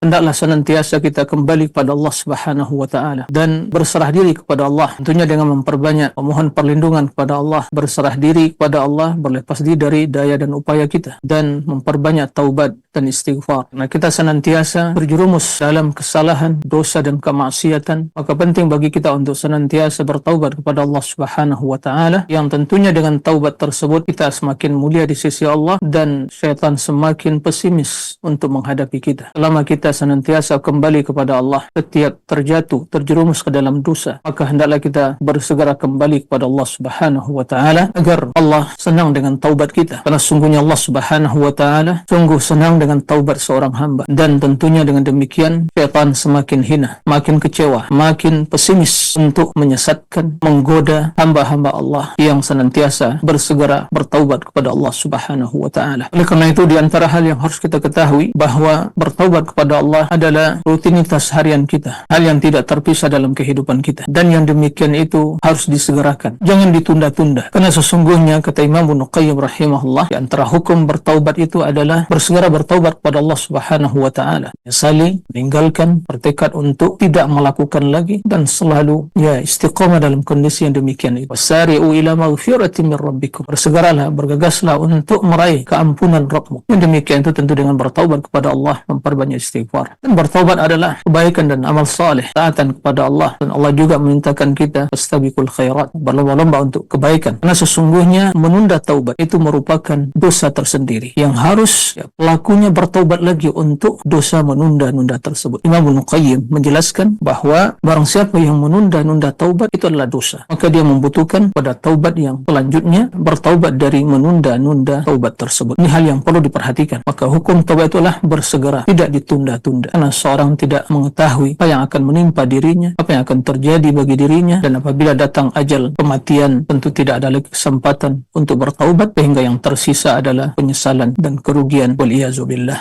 hendaklah senantiasa kita kembali kepada Allah Subhanahu wa taala dan berserah diri kepada Allah, tentunya dengan memperbanyak memohon perlindungan kepada Allah, berserah diri kepada Allah, berlepas diri dari daya dan upaya kita, dan memperbanyak taubat dan istighfar. Nah, kita senantiasa berjerumus dalam kesalahan, dosa dan kemaksiatan, maka penting bagi kita untuk senantiasa bertaubat kepada Allah Subhanahu wa taala, yang tentunya dengan taubat tersebut kita semakin mulia di sisi Allah dan syaitan semakin pesimis untuk menghadapi kita. Selama kita senantiasa kembali kepada Allah, setiap terjatuh, terjerumus ke dalam dosa, maka hendaklah kita bersegera kembali kepada Allah Subhanahu wa taala agar Allah senang dengan taubat kita. Karena sungguhnya Allah Subhanahu wa taala sungguh senang dengan taubat seorang hamba, dan tentunya dengan demikian syaitan semakin hina, makin kecewa, makin pesimis untuk menyesatkan, menggoda hamba-hamba Allah yang senantiasa bersegera bertaubat kepada Allah Subhanahu wa taala. Oleh karena itu, di antara hal yang harus kita ketahui bahwa bertaubat kepada Allah adalah rutinitas harian kita, hal yang tidak terpisah dalam kehidupan kita, dan yang demikian itu harus disegerakan, jangan ditunda-tunda. Karena sesungguhnya kata Imam Ibnu Qayyim rahimahullah, di antara hukum bertaubat itu adalah bersegera bertaubat kepada Allah Subhanahu wa taala, saling meninggalkan, bertekad untuk tidak melakukan lagi, dan selalu istiqamah dalam kondisi yang demikian itu. Wasari'u ila maghfiratin min rabbikum, bersegeralah, bergegaslah untuk meraih keampunan Rabbmu. Yang demikian itu tentu dengan bertaubat kepada Allah, memperbanyak istighfar. Dan bertaubat adalah kebaikan dan amal saleh, taatan kepada Allah, dan Allah juga memintakan kita fastabiqul khairat, berlomba-lomba untuk kebaikan. Karena sesungguhnya menunda taubat itu merupakan dosa tersendiri yang harus pelakunya bertaubat lagi untuk dosa menunda-nunda tersebut. Imam Ibnu Qayyim menjelaskan bahwa barang siapa yang menunda-nunda taubat itu adalah dosa, maka dia membutuhkan pada taubat yang selanjutnya, bertaubat dari menunda-nunda taubat tersebut. Ini hal yang perlu diperhatikan. Maka hukum taubat itulah bersegera, tidak ditunda-tunda, karena seorang tidak mengetahui apa yang akan menimpa dirinya, apa yang akan terjadi bagi dirinya, dan apabila datang ajal kematian tentu tidak ada lagi kesempatan untuk bertaubat, sehingga yang tersisa adalah penyesalan dan kerugian. Wal iyazu billah.